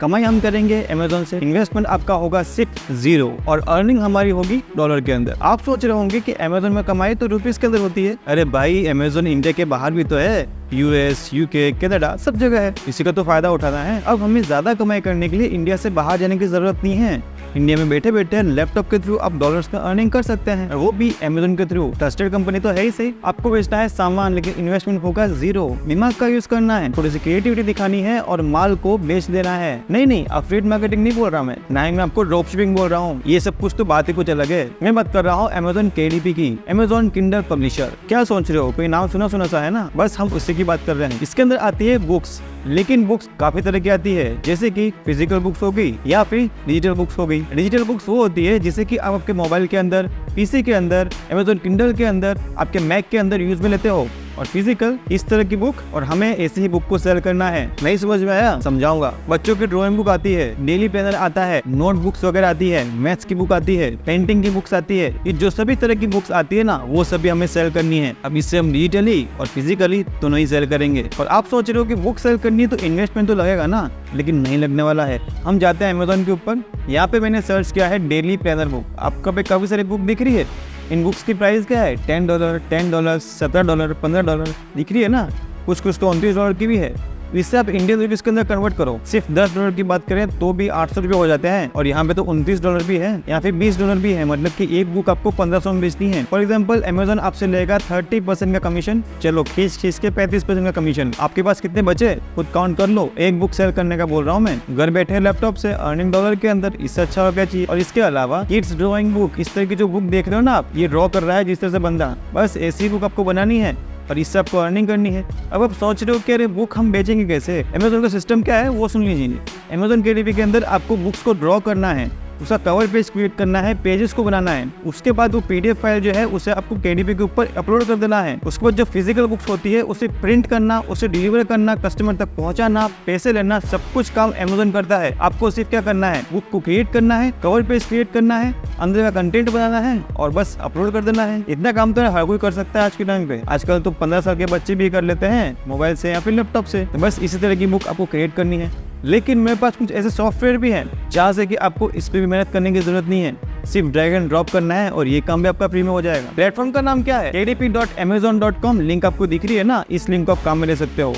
कमाई हम करेंगे अमेजोन से, इन्वेस्टमेंट आपका होगा सिर्फ 0 और अर्निंग हमारी होगी डॉलर के अंदर। आप सोच रहे होंगे कि अमेजोन में कमाई तो रुपीस के अंदर होती है। अरे भाई, अमेजोन इंडिया के बाहर भी तो है, यूएस, यूके, कनाडा, सब जगह है। इसी का तो फायदा उठाना है। अब हमें ज्यादा कमाई करने के लिए इंडिया से बाहर जाने की जरूरत नहीं है। इंडिया में बैठे बैठे लैपटॉप के थ्रू आप डॉलर्स का अर्निंग कर सकते हैं, और वो भी अमेजोन के थ्रू। ट्रस्टेड कंपनी तो है ही सही। आपको बेचना है सामान, लेकिन इन्वेस्टमेंट होगा 0। दिमाग का यूज करना है, थोड़ी सी क्रिएटिविटी दिखानी है और माल को बेच देना है। नहीं, अफिलिएट मार्केटिंग नहीं बोल रहा मैं, ना ही मैं आपको ड्रॉप शिपिंग बोल रहा हूँ। ये सब कुछ तो बात ही कुछ अलग है। मैं बात कर रहा हूँ अमेजोन KDP की, अमेजोन किंडल पब्लिशर। क्या सोच रहे हो, कोई नाम सुना सुना सा है ना? बस हम उसी की बात कर रहे हैं। इसके अंदर आती है बुक्स, लेकिन बुक्स काफी तरह की आती है, जैसे कि फिजिकल बुक्स होगी या फिर डिजिटल बुक्स होगी। डिजिटल बुक्स वो होती है जैसे कि आप आपके मोबाइल के अंदर, पीसी के अंदर, अमेजोन किंडल के अंदर, आपके मैक के अंदर यूज में लेते हो। और फिजिकल इस तरह की बुक, और हमें ऐसी ही बुक को सेल करना है। नहीं समझ में आया? समझाऊंगा। बच्चों की ड्राइंग बुक आती है, डेली प्लानर आता है, नोट बुक्स वगैरह आती है, मैथ्स की बुक आती है, पेंटिंग की बुक्स आती है। ये जो सभी तरह की बुक्स आती है ना, वो सभी हमें सेल करनी है। अब इससे हम डिजिटली और फिजिकली दोनों ही सेल करेंगे। और आप सोच रहे हो कि बुक सेल करनी है तो इन्वेस्टमेंट तो लगेगा ना, लेकिन नहीं लगने वाला है। हम जाते हैं अमेजोन के ऊपर। यहाँ पे मैंने सर्च किया है डेली प्लानर बुक। आपको पे काफी सारी बुक दिख रही है। इन बुक्स की प्राइस क्या है? $10, $10, $17, $15 दिख रही है ना। कुछ तो $29 की भी है। इससे आप इंडियन रुपीज के अंदर कन्वर्ट करो, सिर्फ $10 की बात करें तो भी 800 रुपये हो जाते हैं। और यहाँ पे तो $29 भी है, यहाँ पे $20 भी है। मतलब कि एक बुक आपको 1500 में बेचनी है। फॉर एग्जाम्पल, अमेजोन आपसे लेगा 30% का कमीशन। चलो खींच के 35% का कमीशन। आपके पास कितने बचे खुद काउंट कर लो। एक बुक सेल करने का बोल रहा हूँ मैं, घर बैठे लैपटॉप से, अर्निंग डॉलर के अंदर। इससे अच्छा और क्या चाहिए? और इसके अलावा किड्स ड्रॉइंग बुक, इस तरह की जो बुक देख रहे हो ना आप, ये ड्रॉ कर रहा है जिस तरह से बंदा, बस ऐसी बुक आपको बनानी है और इससे आपको अर्निंग करनी है। अब आप सोच रहे हो कि अरे बुक हम बेचेंगे कैसे? अमेजोन का सिस्टम क्या है वो सुन लीजिए। अमेजोन KDP के अंदर आपको बुक्स को ड्रॉ करना है, उसका कवर पेज क्रिएट करना है, पेजेस को बनाना है। उसके बाद वो PDF फाइल जो है उसे आपको KDP के ऊपर अपलोड कर देना है। उसके बाद जो फिजिकल बुक्स होती है उसे प्रिंट करना, उसे डिलीवर करना, कस्टमर तक पहुंचाना, पैसे लेना, सब कुछ काम अमेजोन करता है। आपको सिर्फ क्या करना है? बुक को क्रिएट करना है, कवर पेज क्रिएट करना है, अंदर का कंटेंट बनाना है और बस अपलोड कर देना है। इतना काम तो हर कोई कर सकता है आज के टाइम पे। आजकल तो 15 साल के बच्चे भी कर लेते हैं मोबाइल से या फिर लैपटॉप से। तो बस इसी तरह की बुक आपको क्रिएट करनी है। लेकिन मेरे पास कुछ ऐसे सॉफ्टवेयर भी हैं जहाँ से कि आपको इस पे भी मेहनत करने की जरूरत नहीं है, सिर्फ ड्रैग एंड ड्रॉप करना है और ये काम भी आपका फ्री में हो जाएगा। प्लेटफॉर्म का नाम क्या है? kdp.amazon.com। लिंक आपको दिख रही है ना, इस लिंक को आप काम में ले सकते हो।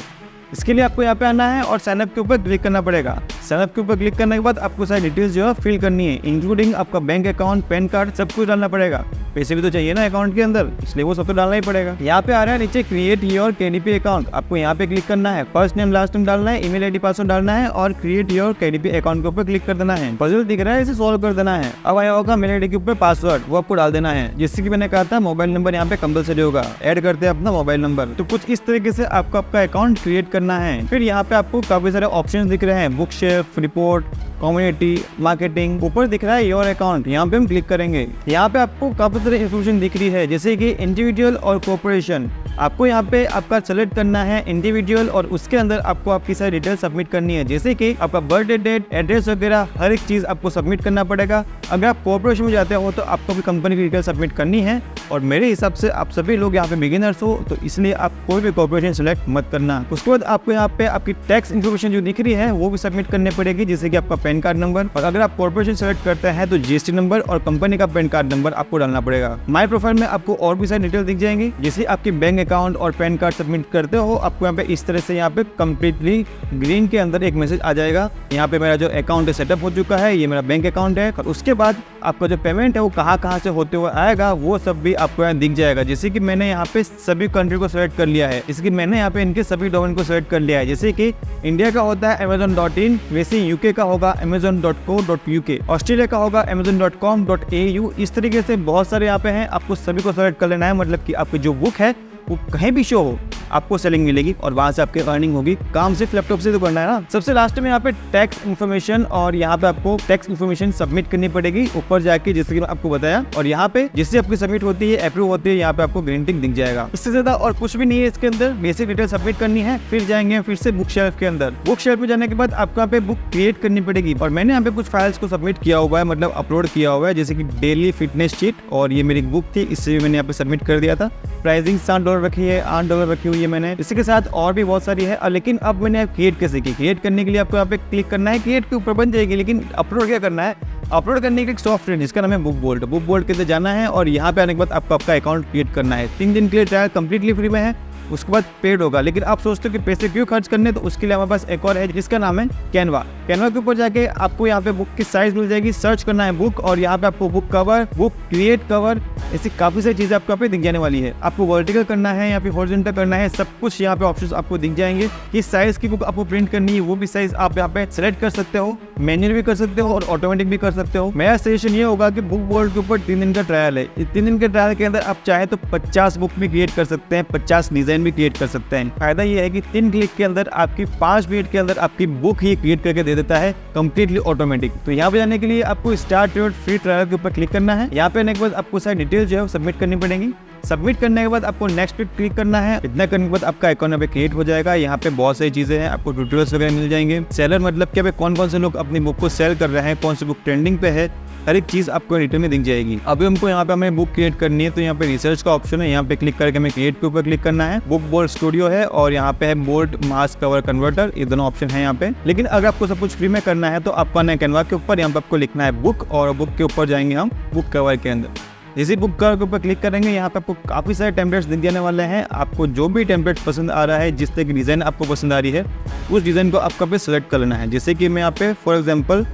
इसके लिए आपको यहाँ पे आना है और साइनअप के ऊपर क्लिक करना पड़ेगा। साइनअप के ऊपर क्लिक करने के बाद आपको सारी डिटेल्स जो है फिल करनी है, इंक्लूडिंग आपका बैंक अकाउंट, पैन कार्ड, सब कुछ डालना पड़ेगा। पैसे भी तो चाहिए ना अकाउंट के अंदर, इसलिए वो सब तो डालना ही पड़ेगा। यहाँ पे आ रहा है नीचे क्रिएट योर KDP अकाउंट। आपको यहाँ पे क्लिक करना है, फर्स्ट नेम लास्ट नेम डालना है, ईमेल ID पासवर्ड डालना है और क्रिएट योर KDP अकाउंट के ऊपर क्लिक कर देना है। पजल दिख रहा है, इसे सॉल्व कर देना है। अब आया होगा मेल ID के ऊपर पासवर्ड, वो आपको डाल देना है। जैसे कि मैंने कहा था, मोबाइल नंबर यहाँ पे कंपलसरी होगा। ऐड करते हैं अपना मोबाइल नंबर। तो कुछ इस तरीके से आपको आपका अकाउंट क्रिएट करना है। फिर यहाँ पे आपको काफी सारे ऑप्शन दिख रहे हैं, book shelf, report, community, marketing. ऊपर दिख रहा है योर अकाउंट, यहाँ पे हम क्लिक करेंगे। यहाँ पे आपको काफी सारी इन्फॉर्मेशन दिख रही है, जैसे कि इंडिविजुअल और कॉर्पोरेशन। आपको यहाँ पे आपका सेलेक्ट करना है इंडिविजुअल और उसके अंदर आपको आपकी सारी डिटेल सबमिट करनी है, जैसे कि आपका बर्थडे डेट, एड्रेस वगैरह, हर एक चीज आपको सबमिट करना पड़ेगा। अगर आप कॉर्पोरेशन में जाते हो तो आपको भी कंपनी की डिटेल सबमिट करनी है। और मेरे हिसाब से आप सभी लोग यहाँ पे बिगिनर्स हो, तो इसलिए आप कोई भी कॉर्पोरेशन सेलेक्ट मत करना। उसके बाद आपको यहाँ पे आपकी टैक्स इन्फॉर्मेशन जो दिख रही है वो भी सबमिट करनी पड़ेगी, जैसे कि आपका पैन कार्ड नंबर। और अगर आप कॉर्पोरेशन सेलेक्ट करते हैं तो GST नंबर और कंपनी का पैन कार्ड नंबर आपको डालना पड़ेगा। माई प्रोफाइल में आपको और भी सारी डिटेल दिख जाएंगी, जैसे आपकी बैंक अकाउंट और पैन कार्ड सबमिट करते हो, आपको यहाँ पे इस तरह से यहाँ पे कंप्लीटली ग्रीन के अंदर एक मैसेज आ जाएगा। यहाँ पे मेरा जो अकाउंट है सेटअप हो चुका है, ये मेरा बैंक अकाउंट है। और उसके बाद आपका जो पेमेंट है वो कहाँ से होते हुए आएगा वो सब भी आपको यहाँ दिख जाएगा। जैसे कि मैंने यहाँ पे सभी कंट्री को सेलेक्ट कर लिया है, इसलिए मैंने यहाँ पे इनके सभी डोमेन को सेलेक्ट कर लिया है। जैसे कि इंडिया का होता है amazon.in, वैसे UK का होगा amazon.co.uk, ऑस्ट्रेलिया का होगा amazon.com.au। इस तरीके से बहुत सारे यहाँ पे हैं, आपको सभी को सेलेक्ट कर लेना है। मतलब कि आपकी जो बुक है वो कहीं भी शो हो, आपको सेलिंग मिलेगी और वहां से आपकी अर्निंग होगी। काम सिर्फ लैपटॉप से तो करना है ना। सबसे लास्ट में यहाँ पे टैक्स इन्फॉर्मेशन, और यहाँ पे आपको टैक्स इन्फॉर्मेशन सबमिट करनी पड़ेगी ऊपर जाके, जैसे कि मैं आपको बताया। और यहाँ पे जिससे आपकी सबमिट होती है, अप्रूव होती है, यहाँ पे आपको ग्रीन टिक दिख जाएगा। इससे ज्यादा और कुछ भी नहीं है इसके अंदर। बेसिक डिटेल सबमिट करनी है, फिर जाएंगे फिर से बुक शेल्फ के अंदर। बुक शेल्फ में जाने के बाद आपको यहाँ पे बुक क्रिएट करनी पड़ेगी। और मैंने यहाँ पे कुछ फाइल्स को सबमिट किया हुआ है, मतलब अपलोड किया हुआ है, जैसे कि डेली फिटनेस शीट, और ये मेरी बुक थी, इससे भी मैंने यहाँ पे सबमिट कर दिया था। प्राइसिंग $7 रखी है, $8 रखी हुई है मैंने। इसी के साथ और भी बहुत सारी है, लेकिन अब मैंने क्रिएट कैसे की। क्रिएट करने के लिए आपको यहाँ पे क्लिक करना है, क्रिएट के ऊपर बन जाएगी, लेकिन अपलोड क्या करना है, अपलोड करने के एक सॉफ्टवेयर जिसका नाम है बुक बोल्ट। बुक बोल्ट के अंदर जाना है और यहाँ पे आने के बाद आपको आपका अकाउंट क्रिएट करना है। 3 दिन के लिए ट्रायल कंप्लीटली फ्री में है, उसके बाद पेड होगा। लेकिन आप सोचते हो कि पैसे क्यों खर्च करने, तो उसके लिए हमारे पास एक और है जिसका नाम है कैनवा। कैनवा के ऊपर जाके आपको यहाँ पे बुक की साइज मिल जाएगी, सर्च करना है बुक, और यहाँ पे आपको book cover, book create cover, ऐसी काफी सारी चीजें आपको यहाँ पे दिख जाने वाली है। आपको वर्टिकल करना है या फिर हॉरिजॉन्टल करना है, सब कुछ यहाँ पे ऑप्शंस आपको दिख जाएंगे। किस साइज की बुक आपको प्रिंट करनी है वो भी साइज आप यहाँ पे सेलेक्ट कर सकते हो, मैन्युअल भी कर सकते हो और ऑटोमेटिक भी कर सकते हो। मेरा सजेशन ये होगा कि बुक बोल्ट के ऊपर 3 दिन का ट्रायल है। 3 दिन के ट्रायल के अंदर आप चाहे तो 50 बुक भी क्रिएट कर सकते हैं, 50 डिजाइन भी क्रिएट कर सकते हैं। फायदा ये है कि 3 क्लिक के अंदर आपकी 5 मिनट के अंदर आपकी बुक ही क्रिएट करके दे देता है, कंप्लीटली ऑटोमेटिक। तो यहाँ पे जाने के लिए आपको स्टार्ट योर फ्री ट्रायल के ऊपर क्लिक करना है। यहाँ पे आने के बाद आपको सारी डिटेल जो है सबमिट करनी पड़ेगी। सबमिट करने के बाद आपको नेक्स्ट पे क्लिक करना है। इतना करने के बाद आपका अकाउंट पे क्रिएट हो जाएगा। यहाँ पे बहुत सारी चीजें हैं, आपको ट्यूटोरियल्स वगैरह मिल जाएंगे। सेलर मतलब क्या, कौन कौन से लोग अपनी बुक को सेल कर रहे हैं, कौन सी बुक ट्रेंडिंग पे है, हर एक चीज आपको डिटेल में दिख जाएगी। अभी हमको यहाँ पे हमें बुक क्रिएट करनी है, तो यहाँ पे रिसर्च का ऑप्शन है, यहाँ पे क्लिक करके हमें क्रिएट के ऊपर क्लिक करना है। बुक बोल्ट स्टूडियो है और यहाँ पे है बोल्ट मास्क कवर कन्वर्टर, ये दोनों ऑप्शन है यहाँ पे। लेकिन अगर आपको सब कुछ फ्री में करना है तो आपको आना है कैनवा के ऊपर, यहाँ पे आपको लिखना है बुक, और बुक के ऊपर जाएंगे हम बुक कवर के अंदर। जैसे बुक कवर के ऊपर क्लिक करेंगे, यहाँ पे आपको काफी सारे टेम्पलेट्स दिख जाने वाले हैं। आपको जो भी टेम्पलेट पसंद आ रहा है, जिस तरह की डिजाइन आपको पसंद आ रही है, उस डिजाइन को आपको पे सिलेक्ट कर लेना है। जैसे कि मैं यहाँ पे फॉर एग्जांपल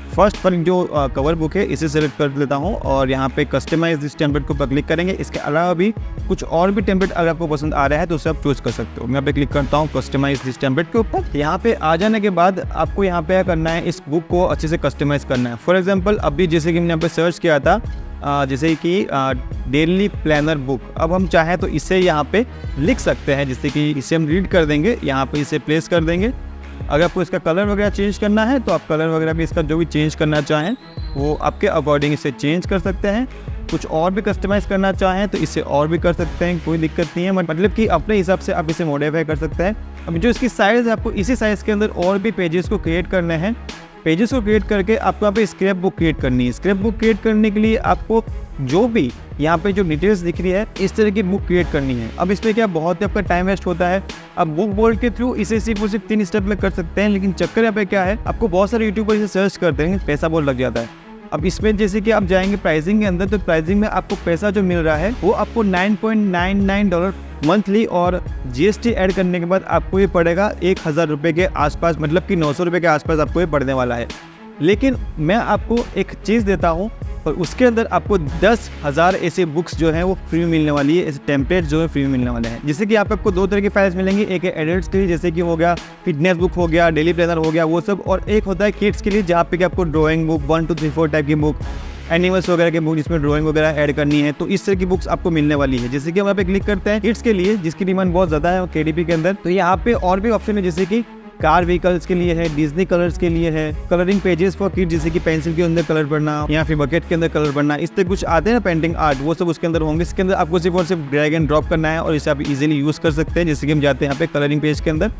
फर्स्ट पर जो कवर बुक है इसे सेलेक्ट कर लेता हूँ, और यहाँ पे कस्टमाइज दिस टेम्पलेट को क्लिक करेंगे। इसके अलावा भी कुछ और भी टेम्पलेट अगर आपको पसंद आ रहा है तो उसे आप चूज कर सकते हो। मैं यहाँ पे क्लिक करता हूँ कस्टमाइज दिस टेम्पलेट के ऊपर। यहाँ पे आ जाने के बाद आपको यहाँ पे करना है, इस बुक को अच्छे से कस्टमाइज करना है। फॉर एग्जाम्पल अभी जैसे कि मैंने यहाँ पे सर्च किया था, जैसे कि डेली प्लानर बुक, अब हम चाहें तो इसे यहाँ पे लिख सकते हैं। जैसे कि इसे हम रीड कर देंगे, यहाँ पे इसे प्लेस कर देंगे। अगर आपको इसका कलर वगैरह चेंज करना है तो आप कलर वगैरह भी इसका जो भी चेंज करना चाहें वो आपके अकॉर्डिंग इसे चेंज कर सकते हैं। कुछ और भी कस्टमाइज करना चाहें तो इसे और भी कर सकते हैं, कोई दिक्कत नहीं है। मतलब कि अपने हिसाब से आप इसे मॉडिफाई कर सकते हैं। अब जो इसकी साइज़ है, आपको इसी साइज़ के अंदर और भी पेजेस को क्रिएट करने हैं। पेजेस को क्रिएट करके आपको यहाँ पे स्क्रैप बुक क्रिएट करनी है। स्क्रैप बुक क्रिएट करने के लिए आपको जो भी यहाँ पे जो डिटेल्स दिख रही है इस तरह की बुक क्रिएट करनी है। अब इसमें क्या बहुत ही आपका टाइम वेस्ट होता है। अब बुक बोल्ट के थ्रू इसे सिर्फ 3 स्टेप में कर सकते हैं, लेकिन चक्कर यहाँ पे क्या है, आपको बहुत सारे यूट्यूबर इसे सर्च करते हैं, पैसा बहुत लग जाता है। अब इसमें जैसे कि आप जाएंगे प्राइसिंग के अंदर, तो प्राइसिंग में आपको पैसा जो मिल रहा है वो आपको $9.99 मंथली, और GST ऐड करने के बाद आपको ये पड़ेगा 1000 रुपये के आसपास, मतलब कि 900 रुपये के आसपास आपको ये पड़ने वाला है। लेकिन मैं आपको एक चीज़ देता हूँ, और उसके अंदर आपको 10,000 ऐसे बुक्स जो हैं वो फ्री में मिलने वाली है, ऐसे टेम्पलेट जो है फ्री में मिलने वाले हैं। जैसे कि आपको 2 तरह के फाइल्स मिलेंगे, एक है एडल्ट्स के लिए, जैसे कि हो गया फिटनेस बुक हो गया, डेली प्लानर हो गया, वो सब, और एक होता है किड्स के लिए, जहाँ पे कि आपको ड्राइंग बुक 1 2 3 4 टाइप की बुक, एनिमल्स वगैरह के बुक जिसमें ड्राइंग वगैरह ऐड करनी है, तो इस तरह की बुक्स आपको मिलने वाली है। जैसे कि हम यहाँ पे क्लिक करते हैं किड्स के लिए, जिसकी डिमांड बहुत ज़्यादा है KDP के अंदर, तो यहाँ पे और भी ऑप्शन है, जैसे कि कार व्हीकल्स के लिए है, डिज्नी कलर्स के लिए है, कलरिंग पेजेस फॉर किड्स, जैसे कि पेंसिल के अंदर कलर भरना या फिर बकेट के अंदर कलर भरना, इस तरह कुछ आते हैं ना पेंटिंग आर्ट, वो सब उसके अंदर होंगे। इसके अंदर आपको सिर्फ और सिर्फ ड्रैग एंड ड्रॉप करना है और इसे आप इजीली यूज़ कर सकते हैं। जैसे कि हम जाते हैं यहाँ पे कलरिंग पेज के अंदर,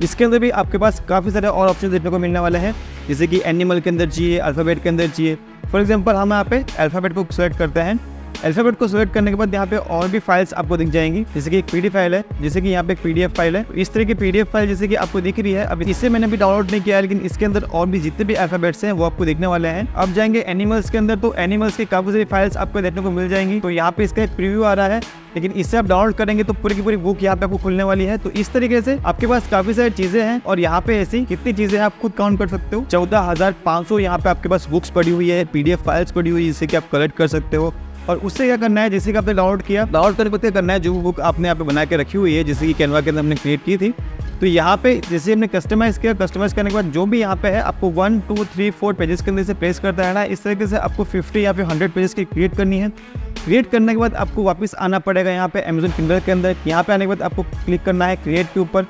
इसके अंदर भी आपके पास काफ़ी सारे और ऑप्शन देखने को मिलने वाले हैं। जैसे कि एनिमल के अंदर चाहिए, अल्फ़ाबेट के अंदर चाहिए। फॉर एग्जांपल हम यहाँ पे अल्फ़ाबेट को सेलेक्ट करते हैं। अल्फ़ाबेट को सिलेक्ट करने के बाद यहाँ पे और भी फाइल्स आपको दिख जाएंगी, जैसे कि एक PDF फाइल है, जैसे कि यहाँ पे एक PDF फाइल है। इस तरह की PDF फाइल जैसे कि आपको दिख रही है, अब इसे मैंने भी डाउनलोड नहीं किया है, लेकिन इसके अंदर और भी जितने भी अल्फ़ाबेट्स हैं वो आपको देखने वाले हैं। अब जाएंगे एनिमल्स के अंदर, तो एनिमल्स की काफ़ी सारी फाइल्स आपको देखने को मिल जाएंगी। तो यहाँ पे इसका एक प्रीव्यू आ रहा है, लेकिन इससे आप डाउनलोड करेंगे तो पूरी की पूरी बुक यहाँ पे आपको खुलने वाली है। तो इस तरीके से आपके पास काफी सारी चीजें हैं, और यहाँ पे ऐसी कितनी चीजें हैं आप खुद काउंट कर सकते हो। 14,500 यहाँ पे आपके पास बुक्स पड़ी हुई है, PDF फाइल्स पड़ी हुई है, जिससे कि आप कलेक्ट कर सकते हो। और उससे क्या करना है, जैसे कि आपने डाउनलोड किया, डाउनलोड करने के बाद क्या करना है, जो बुक आपने यहाँ पे बना के रखी हुई है, जैसे कि कैनवा के अंदर हमने क्रिएट की थी, तो यहाँ पे जैसे हमने कस्टमाइज किया, कस्टमाइज करने के बाद जो भी यहाँ पे है आपको 1 2 3 4 पेजेस के अंदर से प्लेस करता रहना है। इस तरीके से आपको 50 या फिर 100 पेजेस की क्रिएट करनी है। क्रिएट करने के बाद आपको वापस आना पड़ेगा यहाँ पे अमेज़न किंडल के अंदर। यहाँ पे आने के बाद आपको क्लिक करना है क्रिएट के ऊपर।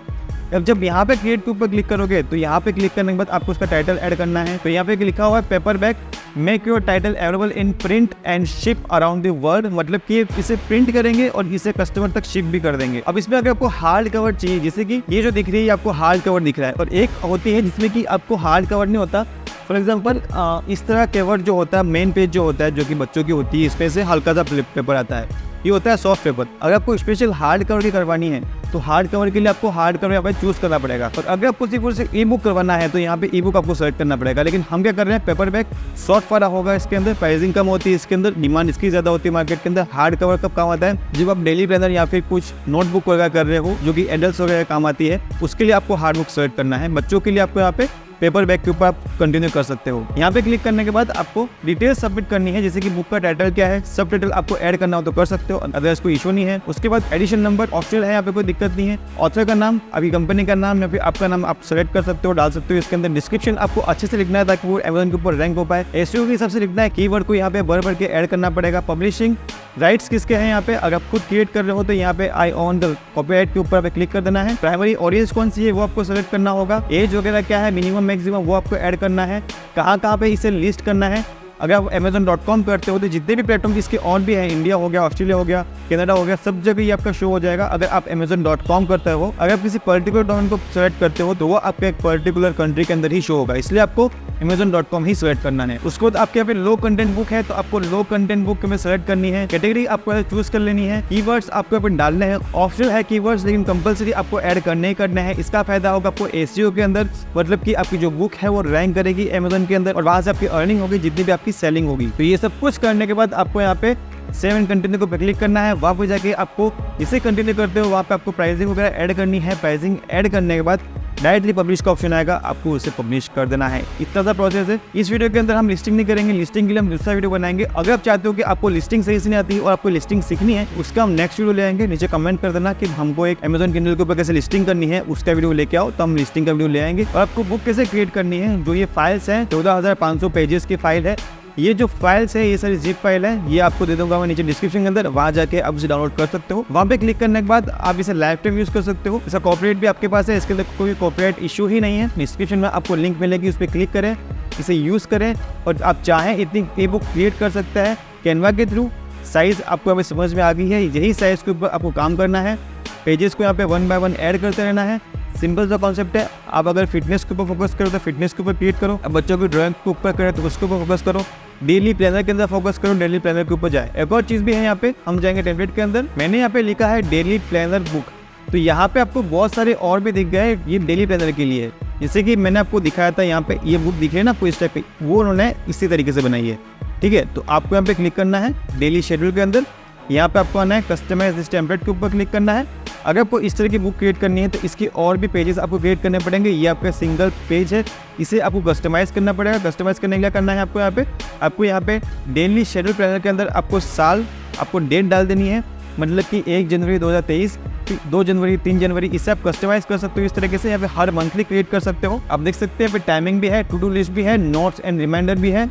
अब जब यहाँ पे क्रिएट के ऊपर क्लिक करोगे तो यहाँ पे क्लिक करने के बाद आपको उसका टाइटल ऐड करना है। तो यहाँ पे लिखा हुआ है paper bag, make your title available in print and ship around the world, मतलब कि इसे प्रिंट करेंगे और इसे कस्टमर तक शिप भी कर देंगे। अब इसमें अगर आपको हार्ड कवर चाहिए, जैसे कि ये जो दिख रही है आपको हार्ड कवर दिख रहा है, और एक होती है जिसमें कि आपको हार्ड कवर नहीं होता। फॉर एग्जाम्पल इस तरह कवर जो होता है, मेन पेज जो होता है, जो कि बच्चों की होती है, इसमें से हल्का सा पेपर आता है। ये होता है सॉफ्ट पेपर। अगर आपको स्पेशल हार्ड कवर की करवानी है तो हार्ड कवर के लिए आपको हार्ड कवर यहाँ पे चूज करना पड़ेगा। और अगर आपको सिर्फ ई बुक करवाना है तो यहाँ पे ई बुक आपको सेलेक्ट करना पड़ेगा। लेकिन हम क्या कर रहे हैं, पेपर बैग सॉफ्ट वाला होगा, इसके अंदर प्राइसिंग कम होती है, इसके अंदर डिमांड इसकी ज्यादा होती है मार्केट के अंदर। हार्ड कवर कब काम आता है, जब आप डेली प्लानर या फिर कुछ नोटबुक वगैरह कर रहे हो जो कि एडल्ट वगैरह काम आती है, उसके लिए आपको हार्ड बुक सेलेक्ट करना है। बच्चों के लिए आपको यहाँ पे पेपर बैग के ऊपर आप कंटिन्यू कर सकते हो। यहाँ पे क्लिक करने के बाद आपको डिटेल सबमिट करनी है, जैसे कि बुक का टाइटल क्या है, सब टाइटल आपको ऐड करना हो तो कर सकते हो, अदरवाइज कोई इशू नहीं है। उसके बाद एडिशन नंबर ऑप्शनल है, यहाँ पे कोई दिक्कत नहीं है। ऑथर का नाम, अभी कंपनी का नाम या फिर आपका नाम आप सेलेक्ट कर सकते हो, डाल सकते हो। इसके अंदर डिस्क्रिप्शन आपको अच्छे से लिखना है ताकि वो अमेज़न के ऊपर रैंक हो पाए। एसईओ के हिसाब से लिखना है, कीवर्ड को यहाँ पे भर के ऐड करना पड़ेगा। पब्लिशिंग राइट्स किसके हैं, यहाँ पे अगर आप खुद क्रिएट कर रहे हो तो यहाँ पे आई ऑन द कॉपीराइट के ऊपर क्लिक कर देना है। प्राइमरी ऑडियंस कौन सी है वो आपको सेलेक्ट करना होगा। एज वगैरह क्या है, मिनिमम मैक्सिमम वो आपको ऐड करना है। कहाँ पे इसे लिस्ट करना है, अगर आप Amazon.com करते हो तो जितने भी प्लेटफॉर्म इसके और भी हैं, इंडिया हो गया, ऑस्ट्रेलिया हो गया, कनाडा हो गया, सब जगह ये आपका शो हो जाएगा अगर आप Amazon.com करते हो। अगर आप किसी पर्टिकुलर डोमेन को सेलेक्ट करते हो तो वो आपके एक पर्टिकुलर कंट्री के अंदर ही शो होगा, इसलिए आपको Amazon.com ही सेलेक्ट करना है। उसके बाद आपके यहाँ पे लो कंटेंट बुक है तो आपको लो कंटेंट बुक में सेलेक्ट करनी है। कैटेगरी आपको चूज कर लेनी है। कीवर्ड्स आपको यहाँ पे डालने हैं, ऑप्शनल है कीवर्ड्स, लेकिन कंपलसरी आपको ऐड करने ही करने हैं। इसका फायदा होगा आपको एसईओ के अंदर, मतलब कि आपकी जो बुक है वो रैंक करेगी Amazon के अंदर और वहां से आपकी अर्निंग होगी, जितनी भी आपकी सेलिंग होगी। तो ये सब कुछ करने के बाद आपको यहाँ पे सेव एंड कंटिन्यू को क्लिक करना है। वहाँ पे जाके आपको जिसे कंटिन्यू करते हो वहाँ पे आपको प्राइसिंग वगैरह ऐड करनी है। प्राइसिंग ऐड करने के बाद डायरेक्टली पब्लिश का ऑप्शन आएगा, आपको उसे पब्लिश कर देना है। इतना सा प्रोसेस है। इस वीडियो के अंदर हम लिस्टिंग नहीं करेंगे, लिस्टिंग के लिए हम दूसरा वीडियो बनाएंगे। अगर आप चाहते हो कि आपको लिस्टिंग सही से नहीं आती और आपको लिस्टिंग सीखनी है, उसका हम नेक्स्ट वीडियो ले आएंगे। नीचे कमेंट कर देना कि हमको एक Amazon Kindle के ऊपर कैसे लिस्टिंग करनी है, उसका वीडियो लेके आओ तो हम लिस्टिंग का वीडियो ले आएंगे। और आपको बुक कैसे क्रिएट करनी है, जो ये फाइल्स हैं 14,500 पेजेस की फाइल है। ये जो फाइल्स है ये सारी जिप फाइल है, ये आपको दे दूंगा मैं नीचे डिस्क्रिप्शन के अंदर, वहाँ जाके आप इसे डाउनलोड कर सकते हो। वहाँ पे क्लिक करने के बाद आप इसे लाइफ टाइम यूज कर सकते हो। इसका कॉपीराइट भी आपके पास है, इसके अंदर कोई कॉपीराइट इशू ही नहीं है। डिस्क्रिप्शन में आपको लिंक मिलेगी, उस पर क्लिक करें, इसे यूज करें और आप चाहें इतनी ई बुक क्रिएट कर सकते हैं कैनवा के थ्रू। साइज आपको अभी समझ में आ गई है, यही साइज के ऊपर आपको काम करना है। पेजेस को यहाँ पे 1 बाय 1 ऐड करते रहना है। सिंपल सा कॉन्सेप्ट है। आप अगर फिटनेस के ऊपर फोकस करो तो फिटनेस के ऊपर क्रिएट करो, अब बच्चों की ड्राइंग के ऊपर करें तो उसके ऊपर फोकस करो, डेली प्लानर के अंदर फोकस करो, डेली प्लानर के ऊपर जाए। एक और चीज़ भी है, यहाँ पे हम जाएंगे टेम्पलेट के अंदर, मैंने यहाँ पे लिखा है डेली प्लानर बुक। तो यहाँ पे आपको बहुत सारे और भी दिख गए, ये डेली प्लानर के लिए। जैसे कि मैंने आपको दिखाया था, यहाँ पे ये बुक दिख रही है ना आपको इस टाइप पे, वो उन्होंने इसी तरीके से बनाई है। ठीक है, तो आपको यहाँ पे क्लिक करना है डेली शेड्यूल के अंदर। यहाँ पे आपको आना है कस्टमाइज दिस टेम्पलेट के ऊपर क्लिक करना है। अगर आपको इस तरह की बुक क्रिएट करनी है तो इसकी और भी पेजेस आपको क्रिएट करने पड़ेंगे। ये आपका सिंगल पेज है, इसे आपको कस्टमाइज करना पड़ेगा। कस्टमाइज करने के लिए करना है आपको यहाँ पे डेली शेड्यूल प्लानर के अंदर आपको साल, आपको डेट डाल देनी है, मतलब कि 1 जनवरी 2023, 2 जनवरी, 3 जनवरी, इसे आप कस्टमाइज कर सकते हो इस तरीके से। यहाँ पे हर मंथली क्रिएट कर सकते हो। आप देख सकते हैं यहाँ पे टाइमिंग भी है, टू डू लिस्ट भी है, नोट्स एंड रिमाइंडर भी है,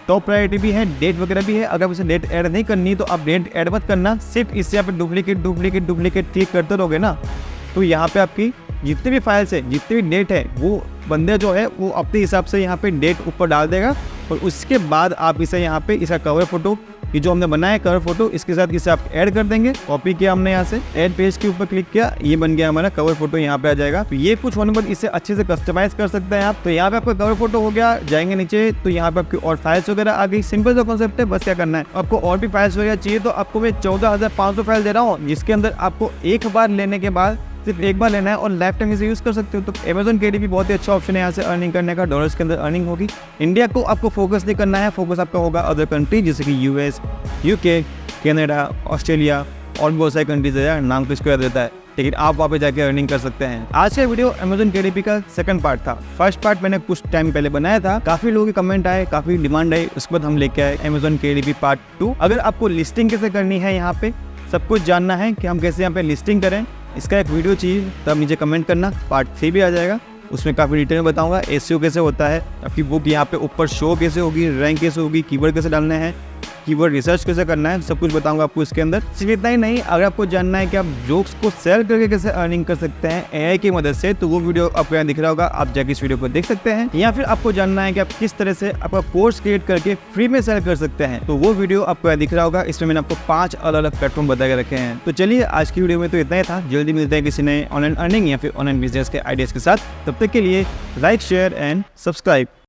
टॉप प्रायोरिटी भी है, डेट वगैरह भी है। अगर आप इसे डेट ऐड नहीं करनी तो आप डेट ऐड मत करना, सिर्फ इससे आप डुप्लीकेट क्लिक करते रहोगे ना, तो यहाँ पे आपकी जितने भी फाइल्स है, जितने भी डेट है, वो बंदे जो है वो अपने हिसाब से यहाँ पे डेट ऊपर डाल देगा। और उसके बाद आप इसे यहाँ पे इसका कवर फोटो, ये जो हमने बनाया है कवर फोटो, इसके साथ इसे आप ऐड कर देंगे। कॉपी किया हमने यहाँ से, ऐड पेज के ऊपर क्लिक किया, ये बन गया हमारा कवर फोटो, यहाँ पे आ जाएगा। तो ये कुछ होने पर इसे अच्छे से कस्टमाइज कर सकते हैं आप। तो यहाँ पे आपका कवर फोटो हो गया। जाएंगे नीचे तो यहाँ पे आपकी और फाइल्स वगैरह आ गई। सिंपल सा कॉन्सेप्ट है, बस क्या करना है, आपको और भी फाइल्स वगैरह चाहिए तो आपको मैं 14,500 फाइल दे रहा हूँ, जिसके अंदर आपको एक बार लेने के बाद सिर्फ एक बार लेना है और लाइफ टाइम इसे यूज कर सकते हो। तो Amazon KDP बहुत ही अच्छा ऑप्शन है यहाँ से अर्निंग करने का। डॉलर्स के अंदर अर्निंग होगी। इंडिया को आपको फोकस नहीं करना है, फोकस आपका होगा अदर कंट्री, जैसे कि US, UK, कनाडा, ऑस्ट्रेलिया और बहुत सारी कंट्रीज है यार, नाम किसको याद रहता है, लेकिन आप वहाँ पे जाके अर्निंग कर सकते हैं। आज का वीडियो Amazon KDP का सेकंड पार्ट था। फर्स्ट पार्ट मैंने कुछ टाइम पहले बनाया था, काफी लोगों के कमेंट आए, काफी डिमांड आई, उसके बाद हम लेके आए Amazon KDP पार्ट 2। अगर आपको लिस्टिंग कैसे करनी है, यहाँ पे सब कुछ जानना है कि हम कैसे यहाँ पे लिस्टिंग करें, इसका एक वीडियो चाहिए तब नीचे कमेंट करना। पार्ट 3 भी आ जाएगा, उसमें काफ़ी डिटेल में बताऊंगा एसईओ कैसे होता है, आपकी बुक यहाँ पे ऊपर शो कैसे होगी, रैंक कैसे होगी, कीवर्ड कैसे डालने हैं, कीवर्ड रिसर्च कैसे करना है, सब कुछ बताऊंगा आपको इसके अंदर। सिर्फ इतना ही नहीं, अगर आपको जानना है कि आप जोक्स को सेल करके कैसे अर्निंग कर सकते हैं एआई की मदद से, तो वो वीडियो आपको यहाँ दिख रहा होगा, आप जाके इस वीडियो को देख सकते हैं। या फिर आपको जानना है कि आप किस तरह से आपका कोर्स क्रिएट करके फ्री में सेल कर सकते हैं, तो वो वीडियो आपको यहाँ दिख रहा होगा। इसमें मैंने आपको 5 अलग अलग प्लेटफॉर्म बता के रखे हैं। तो चलिए आज की वीडियो में तो इतना ही था। जल्दी मिलते हैं किसी नए ऑनलाइन अर्निंग या फिर ऑनलाइन बिजनेस के आइडियाज के साथ। तब तक के लिए लाइक, शेयर एंड सब्सक्राइब।